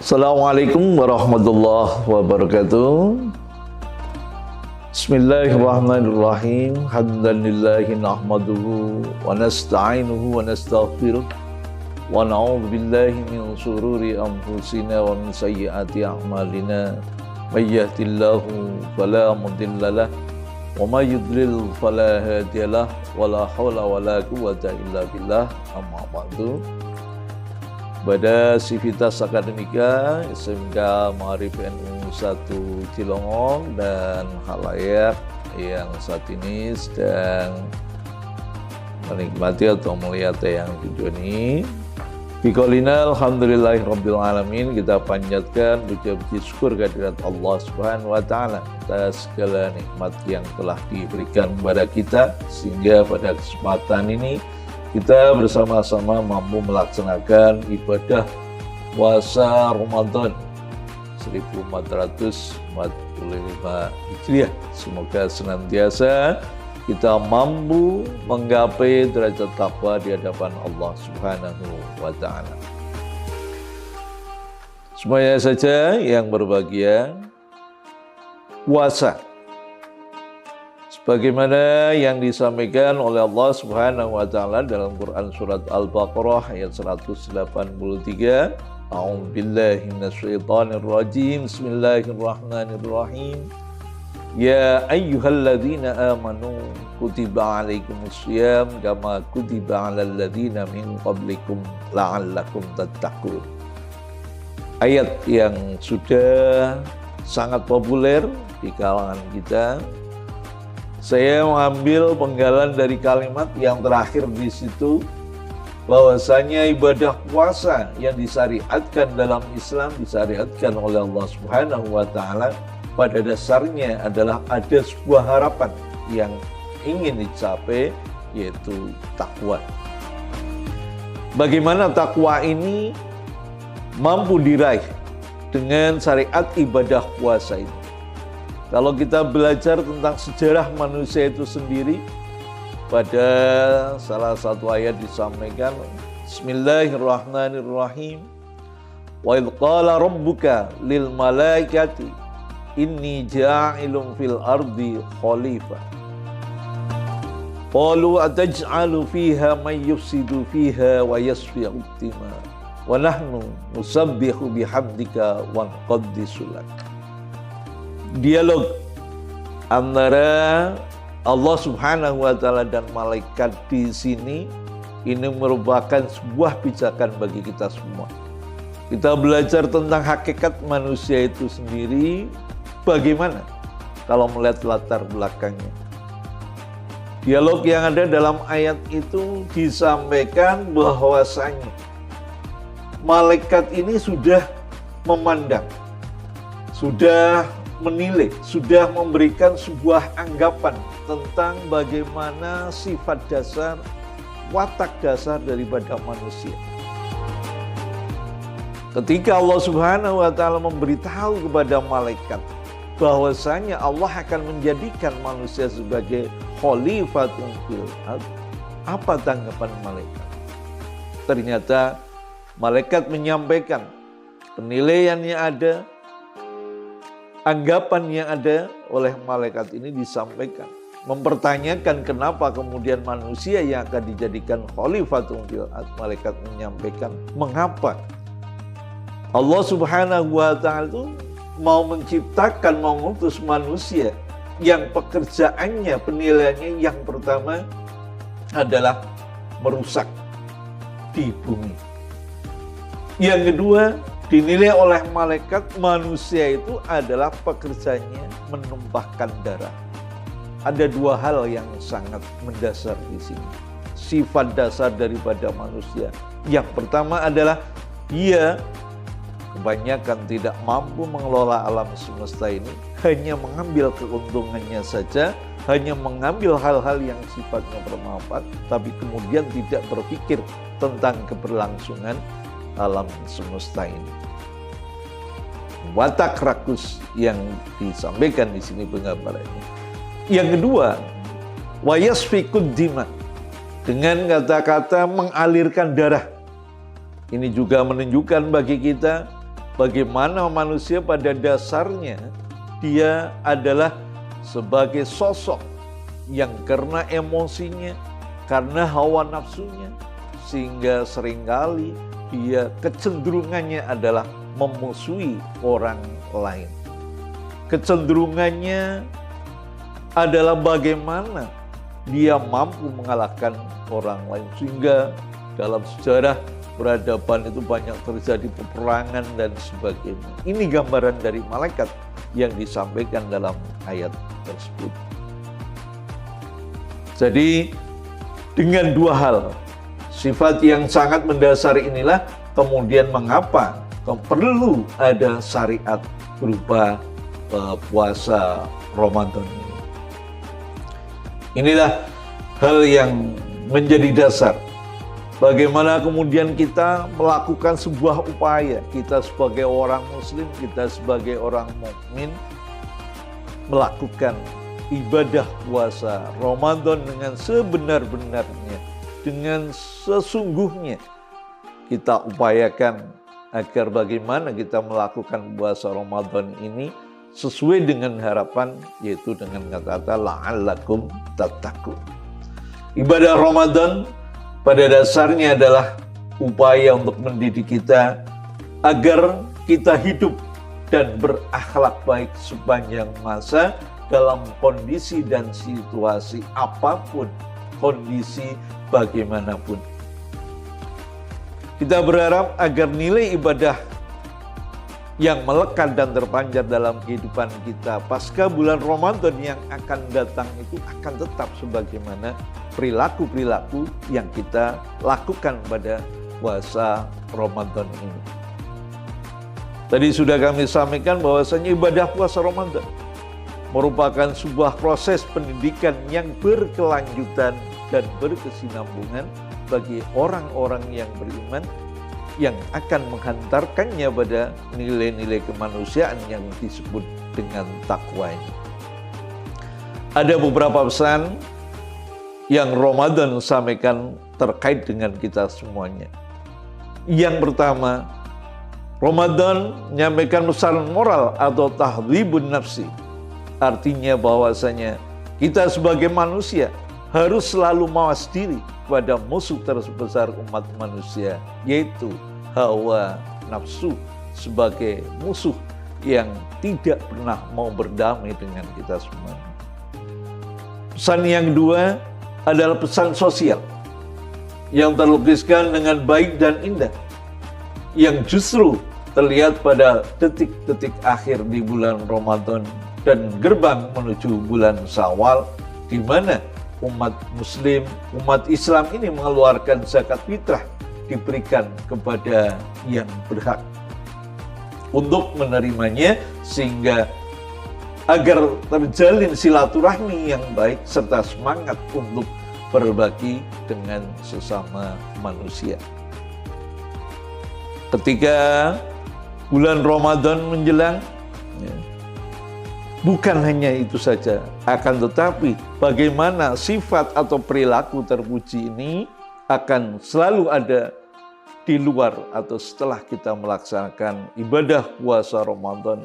Assalamualaikum warahmatullahi wabarakatuh. Bismillahirrahmanirrahim. Hamdalillahi nahmaduhu wa nasta'inuhu wa nastaghfiruh wa na'udzu billahi min shururi anfusina wa min sayyiati a'malina. May yahdihillahu fala mudilla lahu wa may yudlil fala hadiya lahu wa la haula wa la quwwata illa billah. Amma ba'du. Pada Sivitas Akademika SMK Ma'arif NU 1 Cilongok dan halayak yang saat ini sedang menikmati atau melihat yang video ini. Biqaulina alhamdulillahirabbil alamin, kita panjatkan puji syukur kehadirat Allah Subhanahu wa taala atas segala nikmat yang telah diberikan kepada kita sehingga pada kesempatan ini kita bersama-sama mampu melaksanakan ibadah puasa Ramadan 1445 Hijriah. Semoga senantiasa kita mampu menggapai derajat takwa di hadapan Allah Subhanahu wa taala. Semuanya saja yang berbahagia, puasa sebagaimana yang disampaikan oleh Allah Subhanahu wa taala dalam Quran surat Al-Baqarah ayat 183. A'udzu billahi minasyaitonir rajim. Bismillahirrahmanirrahim. Ya ayyuhalladzina amanu kutiba alaikumusiyam kama kutiba alal ladzina min qablikum la'allakum tattaqun. Ayat yang sudah sangat populer di kalangan kita. Saya mengambil penggalan dari kalimat yang terakhir di situ, bahwasanya ibadah puasa yang disyariatkan dalam Islam, disyariatkan oleh Allah Subhanahu wa taala, pada dasarnya adalah ada sebuah harapan yang ingin dicapai, yaitu takwa. Bagaimana takwa ini mampu diraih dengan syariat ibadah puasa ini? Kalau kita belajar tentang sejarah manusia itu sendiri, pada salah satu ayat disampaikan, Bismillahirrahmanirrahim. Wa idh qala rabbuka lil malaikati inni ja'ilun fil ardi khalifah. Qalu ataj'alu fiha may yufsidu fiha wa yasfiku dima wa nahnu nusabbihu bihamdika wa nuqaddisu lak. Dialog antara Allah Subhanahu wa taala dan malaikat di sini ini merupakan sebuah pijakan bagi kita semua. Kita belajar tentang hakikat manusia itu sendiri, bagaimana kalau melihat latar belakangnya. Dialog yang ada dalam ayat itu disampaikan bahwasanya malaikat ini sudah memandang, sudah menilai, sudah memberikan sebuah anggapan tentang bagaimana sifat dasar, watak dasar daripada manusia. Ketika Allah Subhanahu wa taala memberitahu kepada malaikat bahwasanya Allah akan menjadikan manusia sebagai khalifatun fil ardh, apa tanggapan malaikat? Ternyata malaikat menyampaikan penilaian yang ada, anggapan yang ada oleh malaikat ini disampaikan, mempertanyakan kenapa kemudian manusia yang akan dijadikan khalifatun fil ardh. Malaikat menyampaikan mengapa Allah Subhanahu wa taala itu mau menciptakan, mau mengutus manusia yang pekerjaannya, penilaiannya yang pertama adalah merusak di bumi. Yang kedua, dinilai oleh malaikat manusia itu adalah pekerjaannya menumpahkan darah. Ada dua hal yang sangat mendasar di sini. Sifat dasar daripada manusia. Yang pertama adalah ia kebanyakan tidak mampu mengelola alam semesta ini, hanya mengambil keuntungannya saja, hanya mengambil hal-hal yang sifatnya bermanfaat, tapi kemudian tidak berpikir tentang keberlangsungan alam semesta ini. Watak rakus yang disampaikan di sini penggambarannya. Yang kedua, wa yasfikud dima, dengan kata-kata mengalirkan darah. Ini juga menunjukkan bagi kita bagaimana manusia pada dasarnya dia adalah sebagai sosok yang karena emosinya, karena hawa nafsunya, sehingga seringkali dia kecenderungannya adalah memusuhi orang lain. Kecenderungannya adalah bagaimana dia mampu mengalahkan orang lain, sehingga dalam sejarah peradaban itu banyak terjadi peperangan dan sebagainya. Ini gambaran dari malaikat yang disampaikan dalam ayat tersebut. Jadi dengan dua hal, sifat yang sangat mendasar inilah kemudian mengapa perlu ada syariat berupa puasa Ramadan ini. Inilah hal yang menjadi dasar bagaimana kemudian kita melakukan sebuah upaya, kita sebagai orang muslim, kita sebagai orang mukmin melakukan ibadah puasa Ramadan dengan sebenar-benarnya, dengan sesungguhnya. Kita upayakan agar bagaimana kita melakukan puasa Ramadan ini sesuai dengan harapan, yaitu dengan kata-kata la'allakum tattaqun. Ibadah Ramadan pada dasarnya adalah upaya untuk mendidik kita agar kita hidup dan berakhlak baik sepanjang masa dalam kondisi dan situasi apapun, kondisi bagaimanapun. Kita berharap agar nilai ibadah yang melekat dan terpanjat dalam kehidupan kita pasca bulan Ramadan yang akan datang itu akan tetap sebagaimana perilaku-perilaku yang kita lakukan pada puasa Ramadan ini. Tadi sudah kami sampaikan bahwasanya ibadah puasa Ramadan merupakan sebuah proses pendidikan yang berkelanjutan dan berkesinambungan bagi orang-orang yang beriman, yang akan menghantarkannya pada nilai-nilai kemanusiaan yang disebut dengan takwa ini. Ada beberapa pesan yang Ramadan sampaikan terkait dengan kita semuanya. Yang pertama, Ramadan menyampaikan pesan moral atau tahdzibun nafsi. Artinya bahwasanya kita sebagai manusia harus selalu mawas diri pada musuh terbesar umat manusia, yaitu hawa nafsu sebagai musuh yang tidak pernah mau berdamai dengan kita semua. Pesan yang kedua adalah pesan sosial yang terlukiskan dengan baik dan indah, yang justru terlihat pada detik-detik akhir di bulan Ramadan dan gerbang menuju bulan Syawal, di mana umat muslim, umat Islam ini mengeluarkan zakat fitrah diberikan kepada yang berhak untuk menerimanya, sehingga agar terjalin silaturahmi yang baik serta semangat untuk berbagi dengan sesama manusia. Ketika bulan Ramadan menjelang, bukan hanya itu saja, akan tetapi bagaimana sifat atau perilaku terpuji ini akan selalu ada di luar atau setelah kita melaksanakan ibadah puasa Ramadan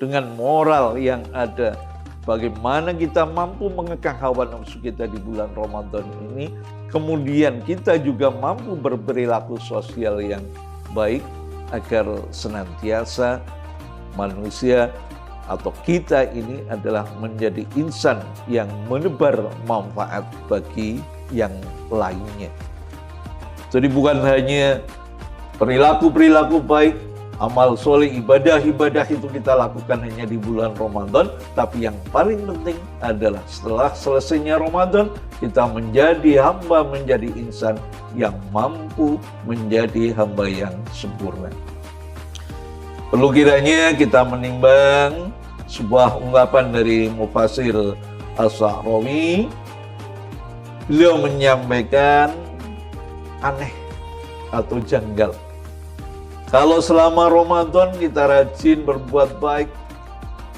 dengan moral yang ada. Bagaimana kita mampu mengekang hawa nafsu kita di bulan Ramadan ini, kemudian kita juga mampu berperilaku sosial yang baik agar senantiasa manusia atau kita ini adalah menjadi insan yang menebar manfaat bagi yang lainnya. Jadi bukan hanya perilaku-perilaku baik, amal soleh, ibadah-ibadah itu kita lakukan hanya di bulan Ramadan, tapi yang paling penting adalah setelah selesainya Ramadan, kita menjadi hamba, menjadi insan yang mampu menjadi hamba yang sempurna. Perlu kiranya kita menimbang sebuah ungkapan dari Mufassir As-Sa'rawi. Beliau menyampaikan aneh atau janggal. Kalau selama Ramadan kita rajin berbuat baik,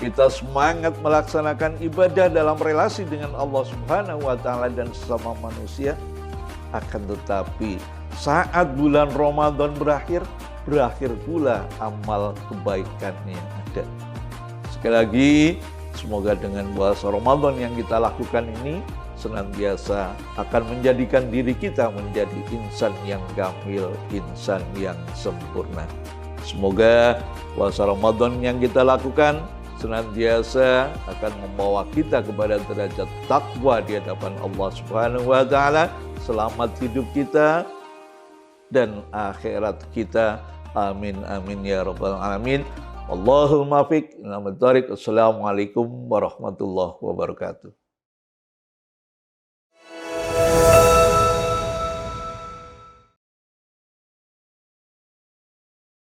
kita semangat melaksanakan ibadah dalam relasi dengan Allah Subhanahu wa Ta'ala dan sesama manusia, akan tetapi saat bulan Ramadan berakhir, berakhir pula amal kebaikannya ada. Sekali lagi, semoga dengan puasa Ramadan yang kita lakukan ini senantiasa akan menjadikan diri kita menjadi insan yang kamil, insan yang sempurna. Semoga puasa Ramadan yang kita lakukan senantiasa akan membawa kita kepada derajat takwa di hadapan Allah Subhanahu wa taala, selamat hidup kita dan akhirat kita. Amin amin ya rabbal alamin. Allahumma fiq. Assalamualaikum warahmatullahi wabarakatuh.